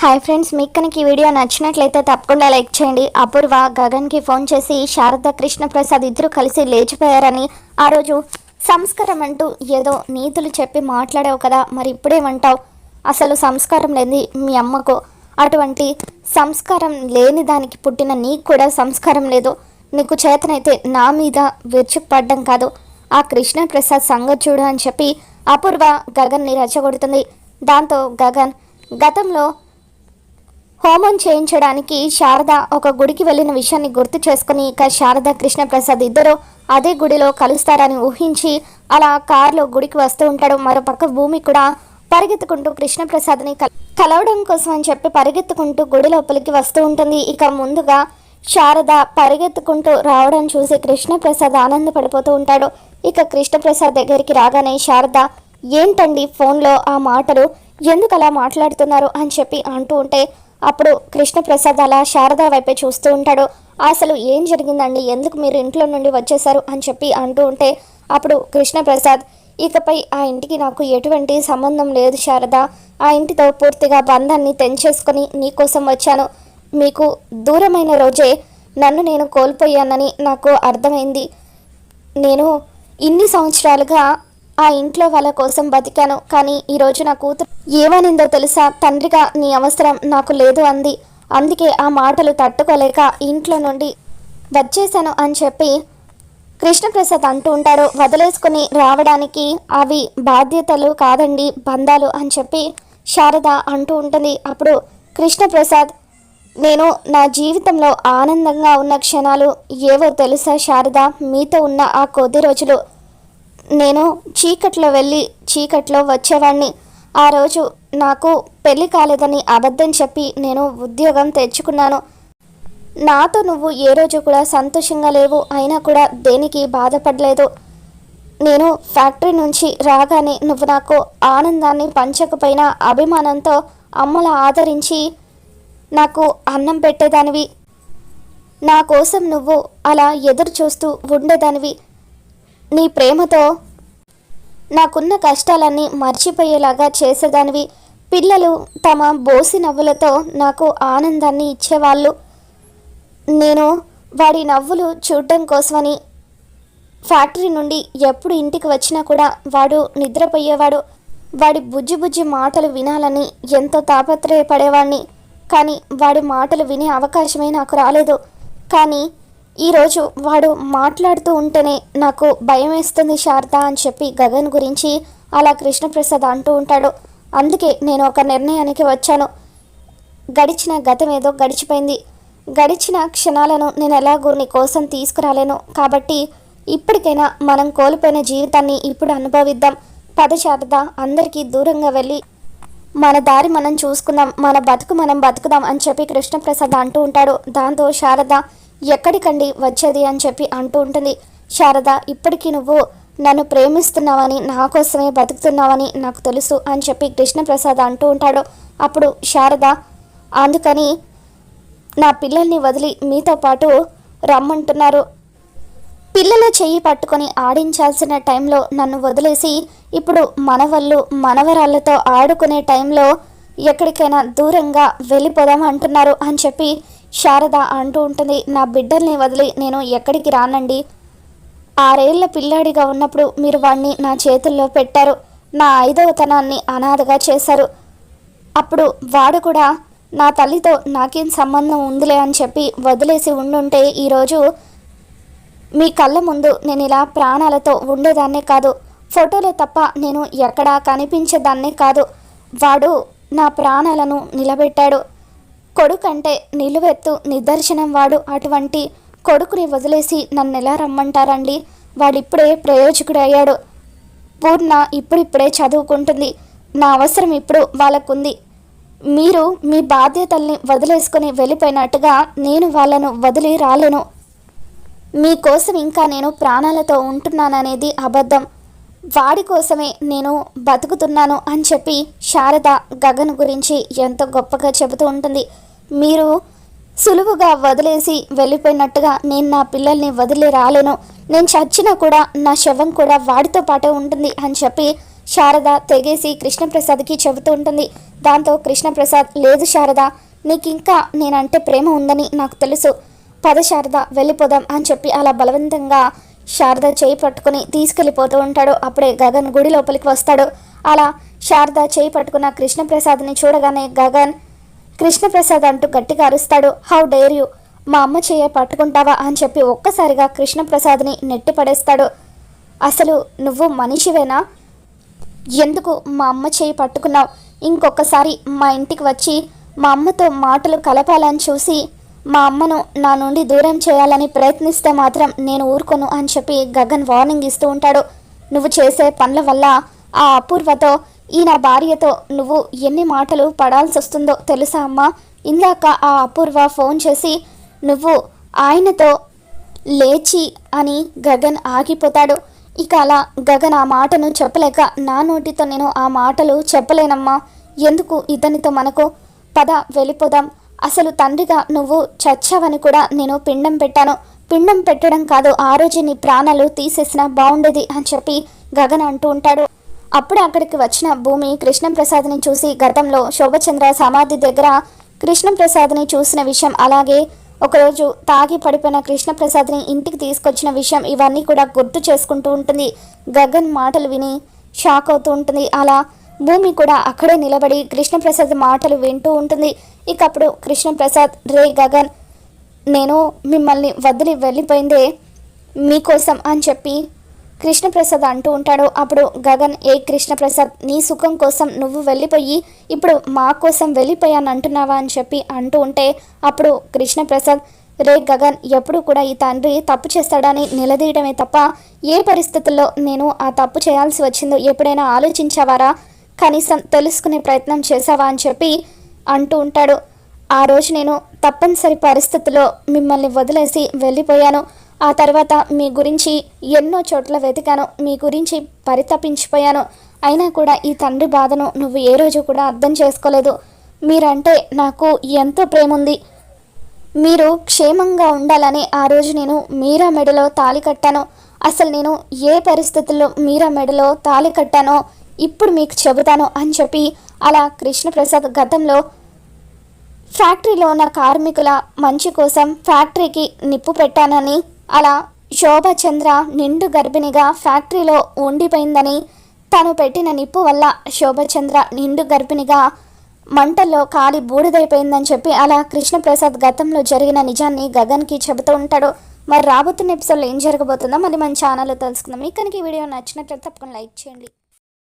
Hi friends, మీకు కనుక ఈ వీడియో నచ్చినట్లయితే తప్పకుండా లైక్ చేయండి. అపూర్వ గగన్కి ఫోన్ చేసి శారద కృష్ణప్రసాద్ ఇద్దరు కలిసి లేచిపోయారని, ఆ రోజు సంస్కారం అంటూ ఏదో నీతులు చెప్పి మాట్లాడావు కదా, మరి ఇప్పుడేమంటావు? అసలు సంస్కారం లేని మీ అమ్మకు, అటువంటి సంస్కారం లేని దానికి పుట్టిన నీకు కూడా సంస్కారం లేదు. నీకు చేతనైతే నా మీద విరుచుకుపడ్డం కాదు, ఆ కృష్ణప్రసాద్ సంగతి చూడు అని చెప్పి అపూర్వ గగన్ని రెచ్చగొడుతుంది. దాంతో గగన్ గతంలో హోమం చేయించడానికి శారద ఒక గుడికి వెళ్ళిన విషయాన్ని గుర్తు చేసుకుని, ఇక శారద కృష్ణప్రసాద్ ఇద్దరు అదే గుడిలో కలుస్తారని ఊహించి అలా కారులో గుడికి వస్తూ ఉంటాడు. మరోపక్క భూమి కూడా పరిగెత్తుకుంటూ కృష్ణప్రసాద్ని కలవడం కోసం అని చెప్పి పరిగెత్తుకుంటూ గుడి లోపలికి వస్తూ ఉంటుంది. ఇక ముందుగా శారద పరిగెత్తుకుంటూ రావడం చూసి కృష్ణప్రసాద్ ఆనందపడిపోతూ ఉంటాడు. ఇక కృష్ణప్రసాద్ దగ్గరికి రాగానే శారద, ఏంటండి ఫోన్లో ఆ మాటలు, ఎందుకు అలా మాట్లాడుతున్నారు అని చెప్పి అంటూ ఉంటే, అప్పుడు కృష్ణప్రసాద్ అలా శారద వైపే చూస్తూ ఉంటాడు. అసలు ఏం జరిగిందండి, ఎందుకు మీరు ఇంట్లో నుండి వచ్చేశారు అని చెప్పి అంటూ ఉంటే, అప్పుడు కృష్ణప్రసాద్, ఇకపై ఆ ఇంటికి నాకు ఎటువంటి సంబంధం లేదు శారద, ఆ ఇంటితో పూర్తిగా బంధాన్ని తెంచేసుకొని నీకోసం వచ్చాను. మీకు దూరమైన రోజే నన్ను నేను కోల్పోయానని నాకు అర్థమైంది. నేను ఇన్ని సంవత్సరాలుగా ఆ ఇంట్లో వాళ్ళ కోసం బతికాను, కానీ ఈరోజు నా కూతురు ఏమనిందో తెలుసా? తండ్రిగా నీ అవసరం నాకు లేదు అంది. అందుకే ఆ మాటలు తట్టుకోలేక ఇంట్లో నుండి వచ్చేశాను అని చెప్పి కృష్ణప్రసాద్ అంటూ ఉంటాడు. వదిలేసుకుని రావడానికి అవి బాధ్యతలు కాదండి, బంధాలు అని చెప్పి శారద అంటూ ఉంటుంది. అప్పుడు కృష్ణప్రసాద్, నేను నా జీవితంలో ఆనందంగా ఉన్న క్షణాలు ఏవో తెలుసా శారద? మీతో ఉన్న ఆ కొద్ది రోజులు నేను చీకట్లో వెళ్ళి చీకట్లో వచ్చేవాడిని. ఆ రోజు నాకు పెళ్లి కాలేదని అబద్ధం చెప్పి నేను ఉద్యోగం తెచ్చుకున్నాను. నాతో నువ్వు ఏ రోజు కూడా సంతోషంగా లేవు, అయినా కూడా దేనికి బాధపడలేదు. నేను ఫ్యాక్టరీ నుంచి రాగానే నువ్వు నాకు ఆనందాన్ని పంచకపోయినా అభిమానంతో అమ్మలా ఆదరించి నాకు అన్నం పెట్టేదానివి. నా కోసం నువ్వు అలా ఎదురు చూస్తూ ఉండేదానివి. నీ ప్రేమతో నాకున్న కష్టాలన్నీ మర్చిపోయేలాగా చేసేదానివి. పిల్లలు తమ బోసి నవ్వులతో నాకు ఆనందాన్ని ఇచ్చేవాళ్ళు. నేను వాడి నవ్వులు చూడడం కోసమని ఫ్యాక్టరీ నుండి ఎప్పుడు ఇంటికి వచ్చినా కూడా వాడు నిద్రపోయేవాడు. వాడి బుజ్జి బుజ్జి మాటలు వినాలని ఎంతో తాపత్రయపడేవాడిని, కానీ వాడి మాటలు వినే అవకాశమే నాకు రాలేదు. కానీ ఈరోజు వాడు మాట్లాడుతూ ఉంటేనే నాకు భయం వేస్తుంది శారద అని చెప్పి గగన్ గురించి అలా కృష్ణప్రసాద్ అంటూ ఉంటాడు. అందుకే నేను ఒక నిర్ణయానికి వచ్చాను. గడిచిన గతం ఏదో గడిచిపోయింది. గడిచిన క్షణాలను నేను ఎలాగూ నీ కోసం తీసుకురాలేను. కాబట్టి ఇప్పటికైనా మనం కోల్పోయిన జీవితాన్ని ఇప్పుడు అనుభవిద్దాం. పద శారద, అందరికీ దూరంగా వెళ్ళి మన దారి మనం చూసుకుందాం, మన బతుకు మనం బతుకుదాం అని చెప్పి కృష్ణప్రసాద్ అంటూ ఉంటాడు. దాంతో శారద, ఎక్కడికండి వచ్చేది అని చెప్పి అంటూ ఉంటుంది. శారద, ఇప్పటికీ నువ్వు నన్ను ప్రేమిస్తున్నావని, నా కోసమే బతుకుతున్నావని నాకు తెలుసు అని చెప్పి కృష్ణప్రసాద్ అంటూ ఉంటాడు. అప్పుడు శారద, అందుకని నా పిల్లల్ని వదిలి మీతో పాటు రమ్మంటున్నారు. పిల్లల చెయ్యి పట్టుకొని ఆడించాల్సిన టైంలో నన్ను వదిలేసి ఇప్పుడు మనవళ్ళు మనవరాళ్ళతో ఆడుకునే టైంలో ఎక్కడికైనా దూరంగా వెళ్ళిపోదాం అంటున్నారు అని చెప్పి శారద అంటూ ఉంటుంది. నా బిడ్డల్ని వదిలి నేను ఎక్కడికి రానండి. 6 ఏళ్ల పిల్లాడిగా ఉన్నప్పుడు మీరు వాడిని నా చేతుల్లో పెట్టారు. నా 5వ తనాన్ని అనాథగా చేశారు. అప్పుడు వాడు కూడా నా తల్లితో నాకేం సంబంధం ఉందిలే అని చెప్పి వదిలేసి ఉండుంటే ఈరోజు మీ కళ్ళ ముందు నేను ఇలా ప్రాణాలతో ఉండేదాన్నే కాదు, ఫోటోలో తప్ప నేను ఎక్కడా కనిపించేదాన్నే కాదు. వాడు నా ప్రాణాలను నిలబెట్టాడు. కొడుకంటే నిలువెత్తు నిదర్శనం వాడు. అటువంటి కొడుకుని వదిలేసి నన్ను ఎలా రమ్మంటారండి? వాడిప్పుడే ప్రయోజకుడు అయ్యాడు. పూర్ణ ఇప్పుడిప్పుడే చదువుకుంటుంది. నా అవసరం ఇప్పుడు వాళ్ళకుంది. మీరు మీ బాధ్యతల్ని వదిలేసుకొని వెళ్ళిపోయినట్టుగా నేను వాళ్ళను వదిలి రాలేను. మీకోసం ఇంకా నేను ప్రాణాలతో ఉంటున్నాననేది అబద్ధం. వాడి కోసమే నేను బతుకుతున్నాను అని చెప్పి శారద గగన్ గురించి ఎంతో గొప్పగా చెబుతూ ఉంటుంది. మీరు సులువుగా వదిలేసి వెళ్ళిపోయినట్టుగా నేను నా పిల్లల్ని వదిలి రాలేను. నేను చచ్చినా కూడా నా శవం కూడా వాడితో పాటే ఉంటుంది అని చెప్పి శారద తెగేసి కృష్ణప్రసాద్కి చెబుతూ ఉంటుంది. దాంతో కృష్ణప్రసాద్, లేదు శారద, నీకు ఇంకా నేనంటే ప్రేమ ఉందని నాకు తెలుసు, పద శారద వెళ్ళిపోదాం అని చెప్పి అలా బలవంతంగా శారద చేయి పట్టుకుని తీసుకెళ్ళిపోతూ ఉంటాడు. అప్పుడే గగన్ గుడి లోపలికి వస్తాడు. అలా శారద చేయి పట్టుకున్న కృష్ణప్రసాద్ని చూడగానే గగన్ కృష్ణప్రసాద్ అంటూ గట్టిగా అరుస్తాడు. హౌ డేర్ యూ, మా అమ్మ చేయ పట్టుకుంటావా అని చెప్పి ఒక్కసారిగా కృష్ణప్రసాద్ని నెట్టి పడేస్తాడు. అసలు నువ్వు మనిషివేనా? ఎందుకు మా అమ్మ చేయి పట్టుకున్నావు? ఇంకొకసారి మా ఇంటికి వచ్చి మా అమ్మతో మాటలు కలపాలని చూసి మా అమ్మను నా నుండి దూరం చేయాలని ప్రయత్నిస్తే మాత్రం నేను ఊరుకోను అని చెప్పి గగన్ వార్నింగ్ ఇస్తూ ఉంటాడు. నువ్వు చేసే పనుల వల్ల ఆ అపూర్వతో, ఈ నా భార్యతో నువ్వు ఎన్ని మాటలు పడాల్సి వస్తుందో తెలుసా అమ్మా? ఇందాక ఆ అపూర్వ ఫోన్ చేసి నువ్వు ఆయనతో లేచి అని గగన్ ఆగిపోతాడు. ఇక అలా గగన్ ఆ మాటను చెప్పలేక, నా నోటితో నేను ఆ మాటలు చెప్పలేనమ్మా, ఎందుకు ఇతనితో మనకు, పద వెళ్ళిపోదాం, అసలు తండ్రిగా నువ్వు చచ్చావని కూడా నేను పిండం పెట్టాను, పిండం పెట్టడం కాదు ఆ రోజు నీ ప్రాణాలు తీసేసినా బాగుండేది అని చెప్పి గగన్ అంటూ ఉంటాడు. అప్పుడే అక్కడికి వచ్చిన భూమి కృష్ణప్రసాద్ని చూసి గతంలో శోభచంద్ర సమాధి దగ్గర కృష్ణప్రసాద్ని చూసిన విషయం, అలాగే ఒకరోజు తాగి పడిపోయిన కృష్ణప్రసాద్ని ఇంటికి తీసుకొచ్చిన విషయం ఇవన్నీ కూడా గుర్తు చేసుకుంటూ ఉంటుంది. గగన్ మాటలు విని షాక్ అవుతూ ఉంటుంది. అలా భూమి కూడా అక్కడే నిలబడి కృష్ణప్రసాద్ మాటలు వింటూ ఉంటుంది. ఇక అప్పుడు కృష్ణప్రసాద్, రే గగన్, నేను మిమ్మల్ని వదిలి వెళ్ళిపోయిందే మీకోసం అని చెప్పి కృష్ణప్రసాద్ అంటూ ఉంటాడు. అప్పుడు గగన్, ఏ కృష్ణప్రసాద్, నీ సుఖం కోసం నువ్వు వెళ్ళిపోయి ఇప్పుడు మా కోసం వెళ్ళిపోయాను అంటున్నావా అని చెప్పి అంటూ ఉంటే అప్పుడు కృష్ణప్రసాద్, రే గగన్, ఎప్పుడు కూడా ఈ తండ్రి తప్పు చేస్తాడని నిలదీయడమే తప్ప ఏ పరిస్థితుల్లో నేను ఆ తప్పు చేయాల్సి వచ్చిందో ఎప్పుడైనా ఆలోచించావారా, కనీసం తెలుసుకునే ప్రయత్నం చేశావా అని చెప్పి అంటూ ఉంటాడు. ఆ రోజు నేను తప్పనిసరి పరిస్థితుల్లో మిమ్మల్ని వదిలేసి వెళ్ళిపోయాను. ఆ తర్వాత మీ గురించి ఎన్నో చోట్ల వెతికాను, మీ గురించి పరితపించిపోయాను. అయినా కూడా ఈ తండ్రి బాధను నువ్వు ఏ రోజు కూడా అర్థం చేసుకోలేదు. మీరంటే నాకు ఎంతో ప్రేమ ఉంది, మీరు క్షేమంగా ఉండాలని ఆ రోజు నేను మీరా మెడలో తాళి కట్టాను. అసలు నేను ఏ పరిస్థితుల్లో మీరా మెడలో తాళి కట్టానో ఇప్పుడు మీకు చెబుతాను అని చెప్పి అలా కృష్ణప్రసాద్ గతంలో ఫ్యాక్టరీలో ఉన్న కార్మికుల మంచి కోసం ఫ్యాక్టరీకి నిప్పు పెట్టానని, అలా శోభచంద్ర నిండు గర్భిణిగా ఫ్యాక్టరీలో ఉండిపోయిందని, తను పెట్టిన నిప్పు వల్ల శోభచంద్ర నిండు గర్భిణిగా మంటల్లో కాలి బూడిదైపోయిందని చెప్పి అలా కృష్ణప్రసాద్ గతంలో జరిగిన నిజాన్ని గగన్కి చెబుతూ ఉంటాడు. మరి రాబోతున్న ఎపిసోడ్లో ఏం జరగబోతుందో మళ్ళీ మన ఛానల్లో తెలుసుకుందాం. మీకు కనుక ఈ వీడియో నచ్చినట్లయితే తప్పకుండా లైక్ చేయండి.